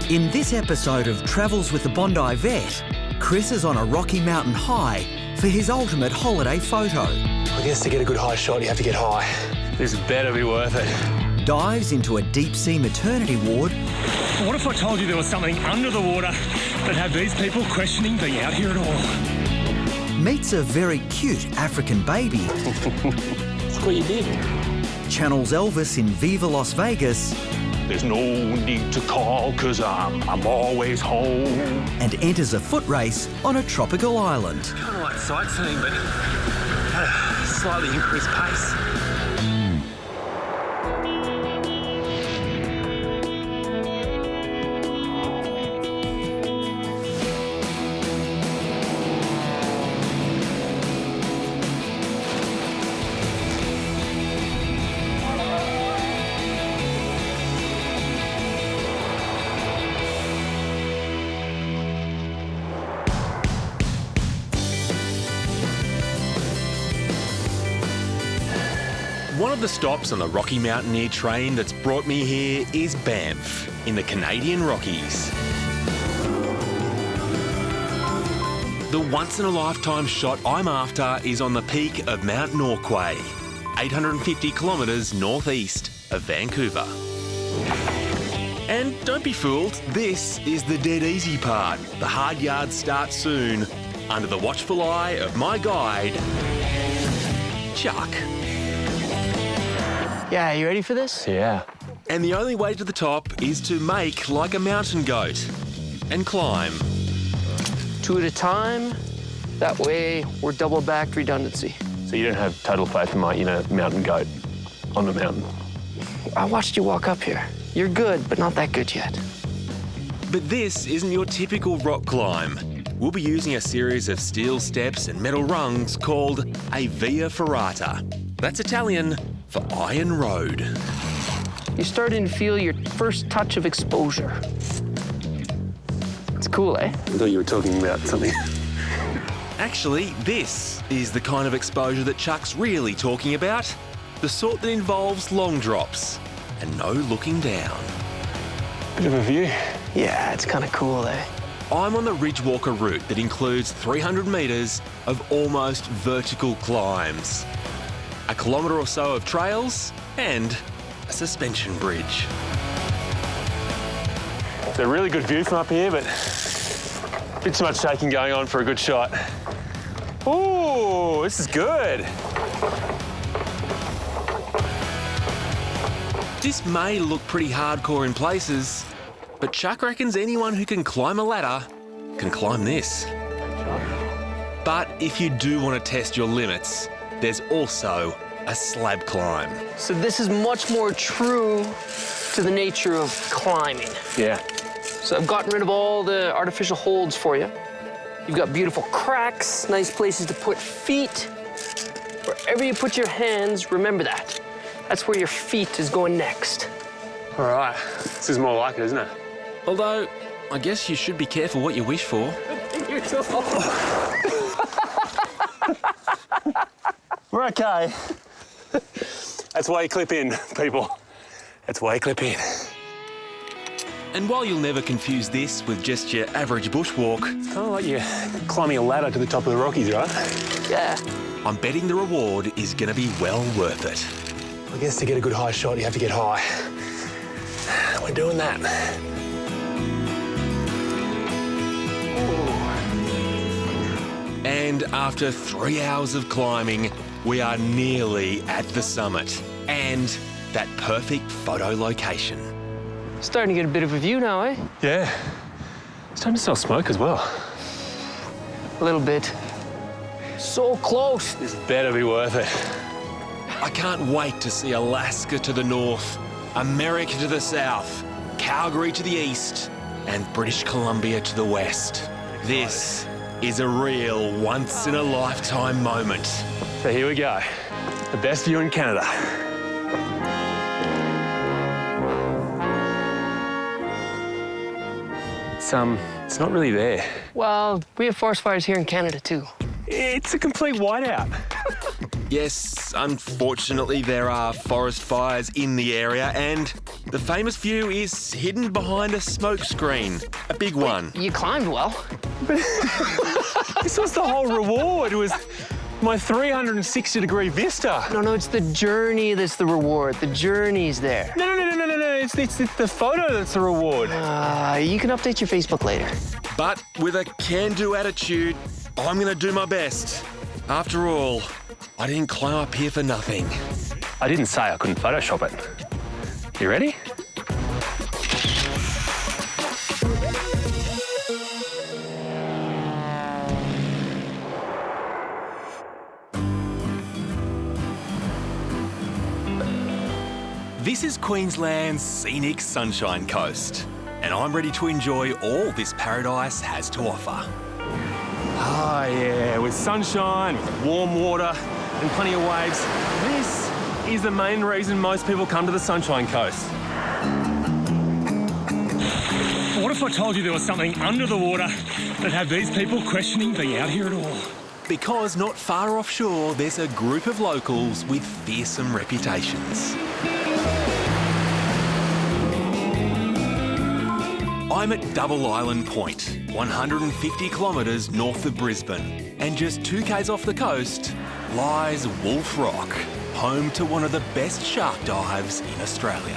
In this episode of Travels with the Bondi Vet, Chris is on a Rocky Mountain high for his ultimate holiday photo. I guess to get a good high shot, you have to get high. This better be worth it. Dives into a deep-sea maternity ward. What if I told you there was something under the water that had these people questioning being out here at all? Meets a very cute African baby. That's what you did. Channels Elvis in VIVA Las Vegas. There's no need to call, 'cause I'm always home. And enters a foot race on a tropical island. Kind of like sightseeing, but at a slightly increased pace. One of the stops on the Rocky Mountaineer train that's brought me here is Banff, in the Canadian Rockies. The once-in-a-lifetime shot I'm after is on the peak of Mount Norquay, 850 kilometres northeast of Vancouver. And don't be fooled, this is the dead easy part. The hard yards start soon, under the watchful eye of my guide, Chuck. Yeah, you ready for this? Yeah. And the only way to the top is to make like a mountain goat and climb. 2 at a time. That way, we're double-backed redundancy. So you don't have total faith in my, mountain goat on the mountain? I watched you walk up here. You're good, but not that good yet. But this isn't your typical rock climb. We'll be using a series of steel steps and metal rungs called a via ferrata. That's Italian for iron road. You're starting to feel your first touch of exposure. It's cool, eh? I thought you were talking about something. Actually, this is the kind of exposure that Chuck's really talking about. The sort that involves long drops and no looking down. Bit of a view. Yeah, it's kind of cool, eh? I'm on the Ridgewalker route that includes 300 metres of almost vertical climbs, a kilometre or so of trails, and a suspension bridge. It's a really good view from up here, but a bit too much shaking going on for a good shot. Ooh, this is good. This may look pretty hardcore in places, but Chuck reckons anyone who can climb a ladder can climb this. But if you do want to test your limits, there's also a slab climb. So this is much more true to the nature of climbing. Yeah. So I've gotten rid of all the artificial holds for you. You've got beautiful cracks, nice places to put feet. Wherever you put your hands, remember that. That's where your feet is going next. All right. This is more like it, isn't it? Although, I guess you should be careful what you wish for. We're okay. That's why you clip in, people. That's why you clip in. And while you'll never confuse this with just your average bushwalk, It's kind of like you're climbing a ladder to the top of the Rockies, right? Yeah. I'm betting the reward is going to be well worth it. I guess to get a good high shot, you have to get high. We're doing that. And after 3 hours of climbing, we are nearly at the summit and that perfect photo location. Starting to get a bit of a view now, eh? Yeah. It's time to smell smoke as well. A little bit. So close. This better be worth it. I can't wait to see Alaska to the north, America to the south, Calgary to the east, and British Columbia to the west. This is a real once-in-a-lifetime moment. So here we go. The best view in Canada. It's not really there. Well, we have forest fires here in Canada, too. It's a complete whiteout. Yes, unfortunately there are forest fires in the area and The famous view is hidden behind a smoke screen, a big one. You climbed well. This was the whole reward. It was my 360-degree vista. No, it's the journey that's the reward. The journey's there. No. It's the photo that's the reward. You can update your Facebook later. But with a can-do attitude, I'm going to do my best. After all, I didn't climb up here for nothing. I didn't say I couldn't Photoshop it. You ready? This is Queensland's scenic Sunshine Coast, and I'm ready to enjoy all this paradise has to offer. Oh, yeah, with sunshine, with warm water, and plenty of waves. This is the main reason most people come to the Sunshine Coast. What if I told you there was something under the water that had these people questioning being out here at all? Because not far offshore, there's a group of locals with fearsome reputations. I'm at Double Island Point, 150 kilometres north of Brisbane, and just 2 k's off the coast lies Wolf Rock, home to one of the best shark dives in Australia.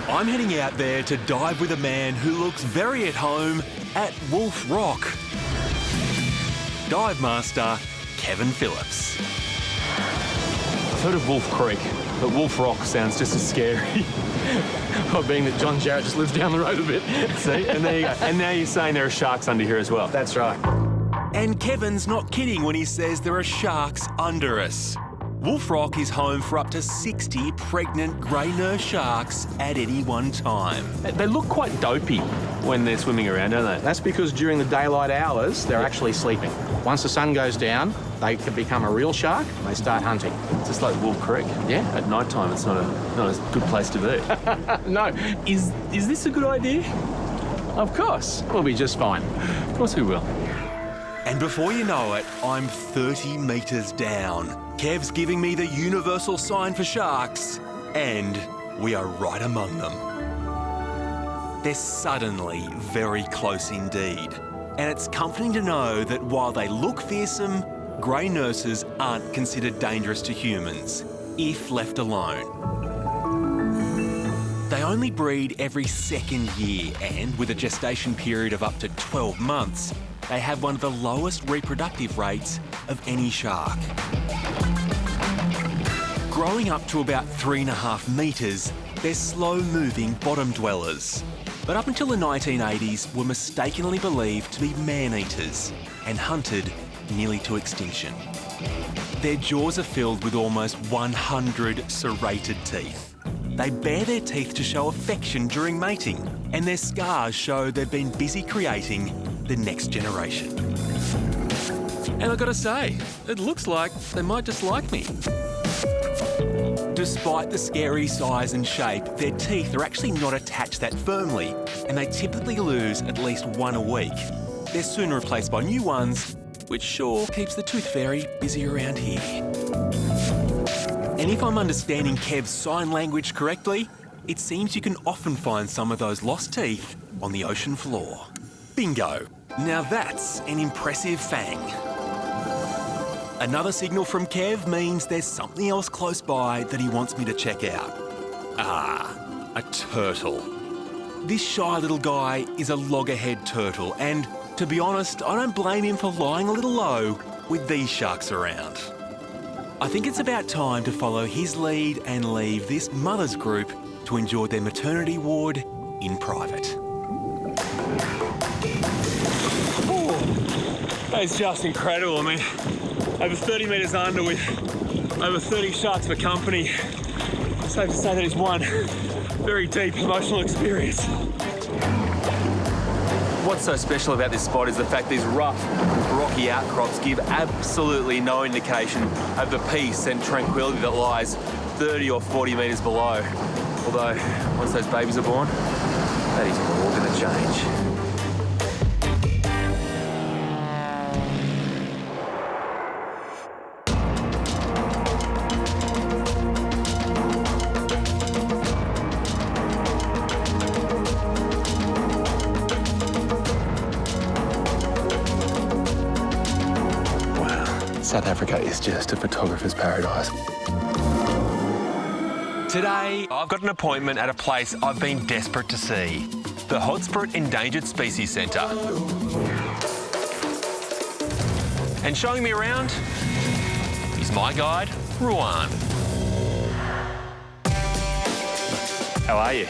I'm heading out there to dive with a man who looks very at home at Wolf Rock. Dive master Kevin Phillips. I've heard of Wolf Creek, but Wolf Rock sounds just as scary. Well, being that John Jarrett just lives down the road a bit. See? And there you go. And now you're saying there are sharks under here as well. That's right. And Kevin's not kidding when he says there are sharks under us. Wolf Rock is home for up to 60 pregnant grey nurse sharks at any one time. They look quite dopey when they're swimming around, don't they? That's because during the daylight hours, they're actually sleeping. Once the sun goes down, they can become a real shark and they start hunting. It's just like Wolf Creek. Yeah. At night time, it's not a good place to be. No, Is this a good idea? of course. We'll be just fine. Of course we will. And before you know it, I'm 30 metres down. Kev's giving me the universal sign for sharks, and we are right among them. They're suddenly very close indeed, and it's comforting to know that while they look fearsome, grey nurses aren't considered dangerous to humans, if left alone. They only breed every second year, and with a gestation period of up to 12 months, they have one of the lowest reproductive rates of any shark. Growing up to about 3.5 metres, they're slow-moving bottom dwellers. But up until the 1980s, were mistakenly believed to be man-eaters and hunted nearly to extinction. Their jaws are filled with almost 100 serrated teeth. They bare their teeth to show affection during mating, and their scars show they've been busy creating the next generation. And I've got to say, it looks like they might just like me. Despite the scary size and shape, their teeth are actually not attached that firmly, and they typically lose at least one a week. They're soon replaced by new ones, which sure keeps the tooth fairy busy around here. And if I'm understanding Kev's sign language correctly, it seems you can often find some of those lost teeth on the ocean floor. Bingo! Now that's an impressive fang. Another signal from Kev means there's something else close by that he wants me to check out. Ah, a turtle. This shy little guy is a loggerhead turtle, and to be honest, I don't blame him for lying a little low with these sharks around. I think it's about time to follow his lead and leave this mother's group to enjoy their maternity ward in private. It's just incredible. I mean, over 30 metres under with over 30 sharks for company. Safe to say that is one very deep emotional experience. What's so special about this spot is the fact these rough, rocky outcrops give absolutely no indication of the peace and tranquility that lies 30 or 40 metres below. Although, once those babies are born, that is all going to change. South Africa is just a photographer's paradise. Today, I've got an appointment at a place I've been desperate to see, the Hotspur Endangered Species Centre. And showing me around is my guide, Ruan. How are you?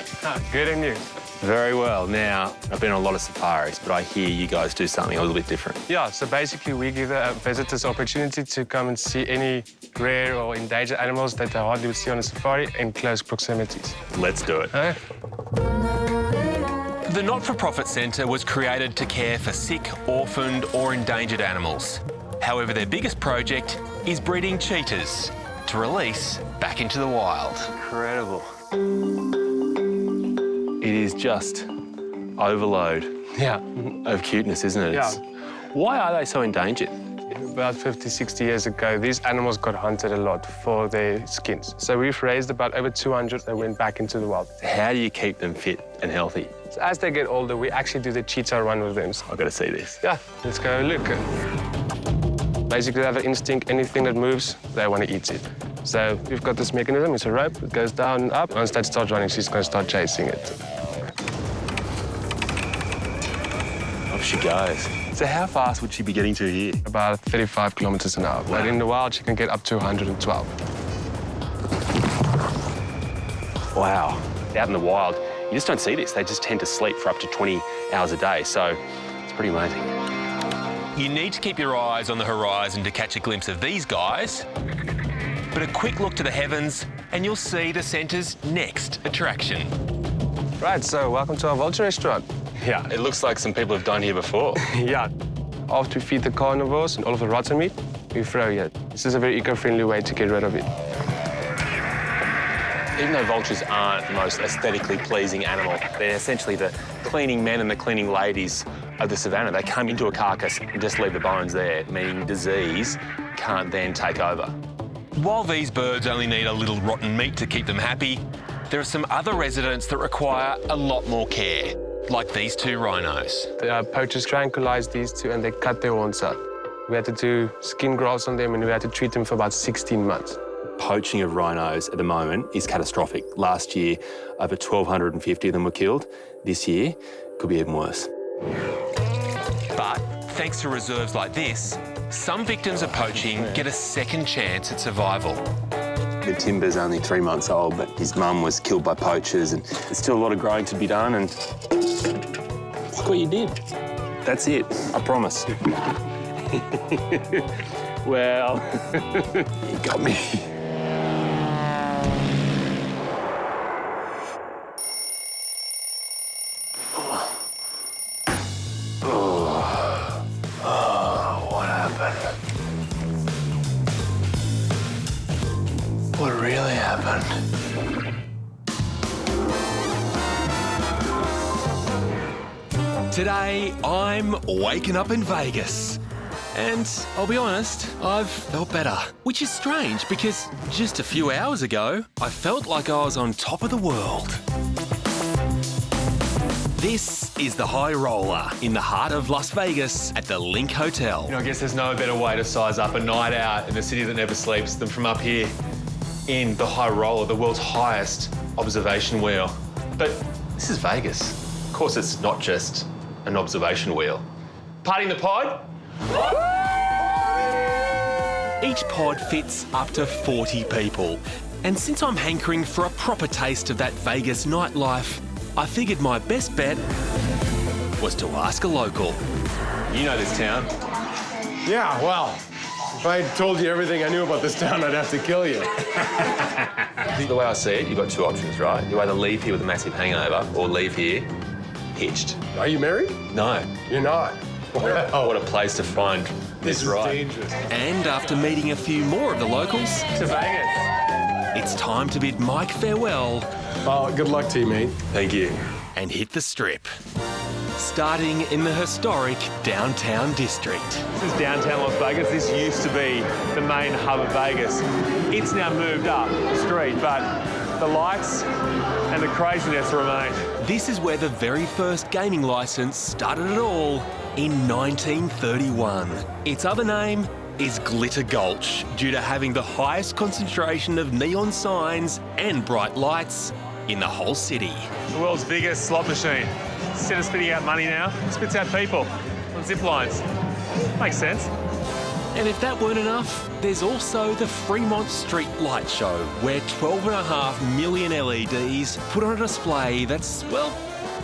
Good, and you? Very well. Now, I've been on a lot of safaris, but I hear you guys do something a little bit different. Yeah, so basically we give the visitors opportunity to come and see any rare or endangered animals that they hardly would see on a safari in close proximities. Let's do it. Okay? The not-for-profit centre was created to care for sick, orphaned or endangered animals. However, their biggest project is breeding cheetahs to release back into the wild. Incredible. It is just overload Yeah. of cuteness, isn't it? Yeah. Why are they so endangered? About 50, 60 years ago, these animals got hunted a lot for their skins. So we've raised about over 200 that went back into the wild. How do you keep them fit and healthy? So as they get older, we actually do the cheetah run with them. So, I've got to see this. yeah, let's go look. Basically, they have an instinct, anything that moves, they want to eat it. So we've got this mechanism, it's a rope, it goes down and up. Once that starts running, she's going to start chasing it. Off she goes. So how fast would she be getting to here? About 35 kilometers an hour. But in the wild, she can get up to 112. Wow. Out in the wild, you just don't see this. They just tend to sleep for up to 20 hours a day, so it's pretty amazing. You need to keep your eyes on the horizon to catch a glimpse of these guys, but a quick look to the heavens and you'll see the centre's next attraction. Right, so welcome to our vulture restaurant. Yeah, it looks like some people have done here before. Yeah. After we feed the carnivores and all of the rotten meat, we throw it. This is a very eco-friendly way to get rid of it. Even though vultures aren't the most aesthetically pleasing animal, they're essentially the cleaning men and the cleaning ladies of the savannah. They come into a carcass and just leave the bones there, meaning disease can't then take over. While these birds only need a little rotten meat to keep them happy, there are some other residents that require a lot more care, like these two rhinos. The poachers tranquilize these two and they cut their horns out. We had to do skin grafts on them and we had to treat them for about 16 months. Poaching of rhinos at the moment is catastrophic. Last year, over 1,250 of them were killed. This year, could be even worse. But thanks to reserves like this, some victims of poaching get a second chance at survival. The timber's only 3 months old, but his mum was killed by poachers, and there's still a lot of growing to be done, and look what you did. That's it, I promise. Well, you got me. What happened? What really happened? Today, I'm waking up in Vegas. And I'll be honest, I've felt better. Which is strange because just a few hours ago, I felt like I was on top of the world. This is the High Roller in the heart of Las Vegas at the Link Hotel. You know, I guess there's no better way to size up a night out in the city that never sleeps than from up here in the High Roller, the world's highest observation wheel. But this is Vegas. Of course, it's not just an observation wheel. Party in the pod? Each pod fits up to 40 people. And since I'm hankering for a proper taste of that Vegas nightlife, I figured my best bet was to ask a local. You know this town. Yeah, well, if I told you everything I knew about this town, I'd have to kill you. The way I see it, you've got two options, right? You either leave here with a massive hangover or leave here hitched. Are you married? No. You're not. What a place to find This is right. dangerous. And after meeting a few more of the locals, To Vegas. it's time to bid Mike farewell. Oh, good luck to you, mate. Thank you. And hit the strip. Starting in the historic downtown district. This is downtown Las Vegas. This used to be the main hub of Vegas. It's now moved up the street, but the lights and the craziness remain. This is where the very first gaming license started it all in 1931. Its other name, is Glitter Gulch, due to having the highest concentration of neon signs and bright lights in the whole city. The world's biggest slot machine. Instead of spitting out money now, it spits out people on zip lines. Makes sense. And if that weren't enough, there's also the Fremont Street Light Show, where 12.5 million LEDs put on a display that's, well,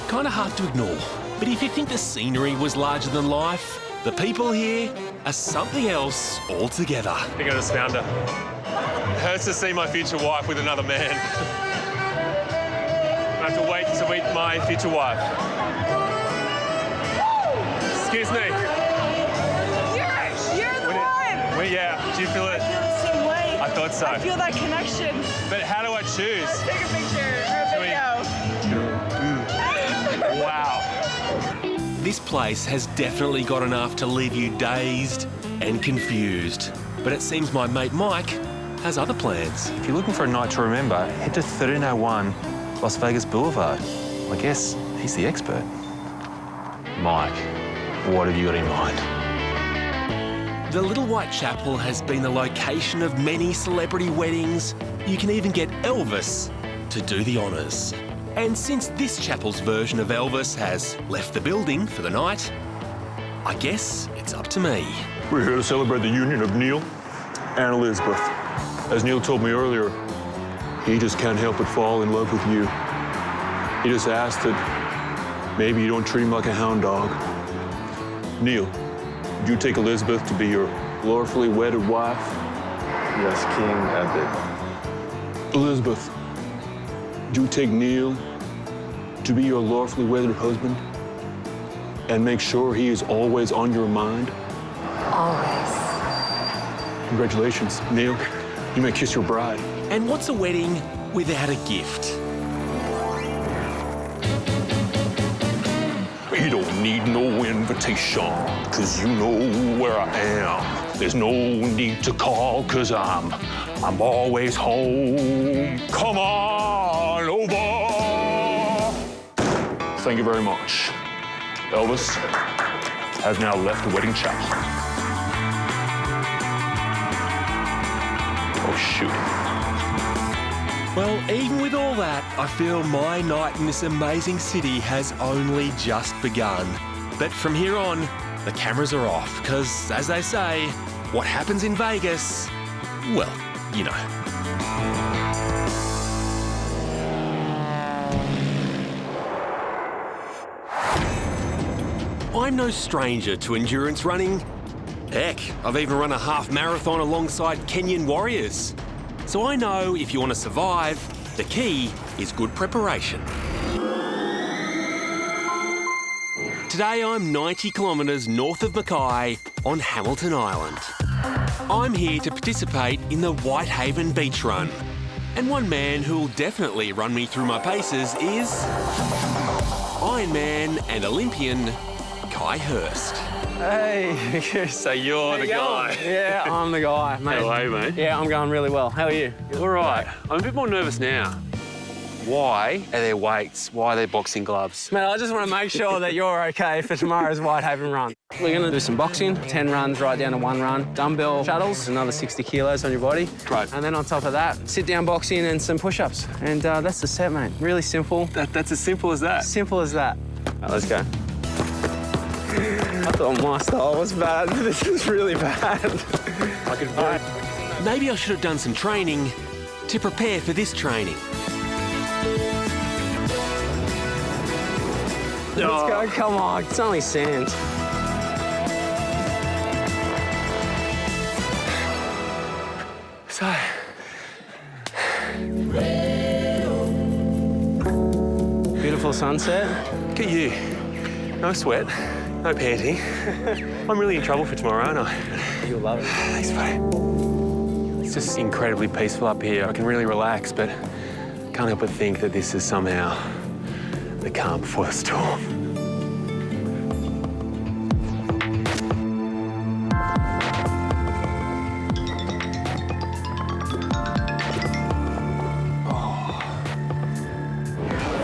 kind of hard to ignore. But if you think the scenery was larger than life, the people here are something else altogether. I think I just found her. It hurts to see my future wife with another man. I have to wait to meet my future wife. Excuse me. You're the one! Well, yeah, do you feel it? I feel the same way. I thought so. I feel that connection. But how do I choose? Let's take a picture or a video. Wow. This place has definitely got enough to leave you dazed and confused. But it seems my mate Mike has other plans. If you're looking for a night to remember, head to 1301 Las Vegas Boulevard. I guess he's the expert. Mike, what have you got in mind? The Little White Chapel has been the location of many celebrity weddings. You can even get Elvis to do the honours. And since this chapel's version of Elvis has left the building for the night, I guess it's up to me. We're here to celebrate the union of Neil and Elizabeth. As Neil told me earlier, he just can't help but fall in love with you. He just asked that maybe you don't treat him like a hound dog. Neil, would you take Elizabeth to be your lawfully wedded wife? Yes, King, I did. Elizabeth, would you take Neil to be your lawfully wedded husband and make sure he is always on your mind? Always. Congratulations, Neil. You may kiss your bride. And what's a wedding without a gift? You don't need no invitation, cause you know where I am. There's no need to call, cause I'm always home. Come on over. Thank you very much. Elvis has now left the wedding chapel. Oh, shoot. Well, even with all that, I feel my night in this amazing city has only just begun. But from here on, the cameras are off, because, as they say, what happens in Vegas, well, you know. I'm no stranger to endurance running. Heck, I've even run a half marathon alongside Kenyan warriors. So I know if you want to survive, the key is good preparation. Today I'm 90 kilometres north of Norquay on Hamilton Island. I'm here to participate in the Whitehaven Beach Run. And one man who'll definitely run me through my paces is Ironman and Olympian Kai Hurst. Hey, So you're the guy. Yeah, I'm the guy, mate. How are you, mate? Yeah, I'm going really well. How are you? All right. I'm a bit more nervous now. Why are there weights? Why are there boxing gloves? Man, I just want to make sure that you're okay for tomorrow's Whitehaven run. We're going to do some boxing, 10 runs right down to 1 run. Dumbbell shuttles, another 60 kilos on your body. Right. And then on top of that, sit-down boxing and some push-ups. And that's the set, mate. Really simple. That's as simple as that. Simple as that. Right, let's go. I thought my style was bad, but this is really bad. Maybe I should have done some training to prepare for this training. Let's go, come on. It's only sand. So, Beautiful sunset. look at you. No sweat, no panting. I'm really in trouble for tomorrow, aren't I? You'll love it. Thanks, buddy. It's just incredibly peaceful up here. I can really relax, but can't help but think that this is somehow the calm before the storm.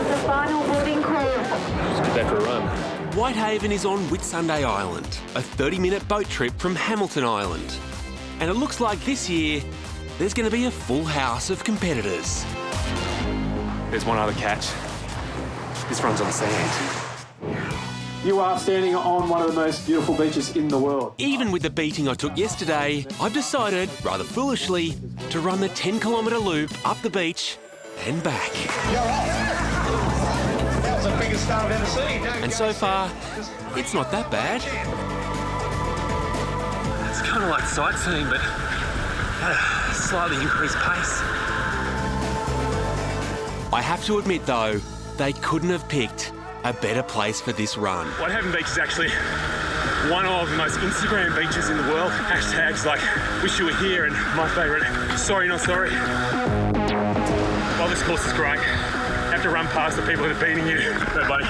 The final boarding call. Just get that for a run. Whitehaven is on Whitsunday Island, a 30-minute boat trip from Hamilton Island. And it looks like this year there's going to be a full house of competitors. There's one other catch. This runs on sand. You are standing on one of the most beautiful beaches in the world. Even with the beating I took yesterday, I've decided, rather foolishly, to run the 10-kilometre loop up the beach and back. That was the biggest start I've ever seen. And so far, it's not that bad. It's kind of like sightseeing, but at a slightly increased pace. I have to admit, though, they couldn't have picked a better place for this run. Whitehaven Beach is actually one of the most Instagram beaches in the world. Hashtags like wish you were here and my favourite, sorry not sorry. Well, this course is great. You have to run past the people that are beating you. Hey, buddy.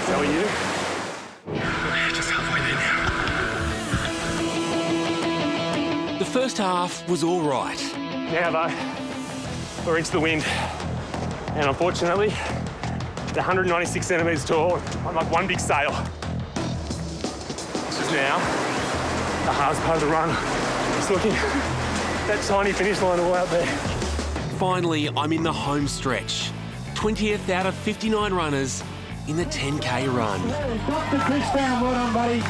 How are you? Just halfway there now. The first half was all right. Now, though, we're into the wind. And unfortunately, the 196 centimetres tall, I'm like one big sail. This is now the hardest part of the run. Just looking at that tiny finish line all out there. Finally, I'm in the home stretch. 20th out of 59 runners in the 10K run. Got the fish down, well done, buddy.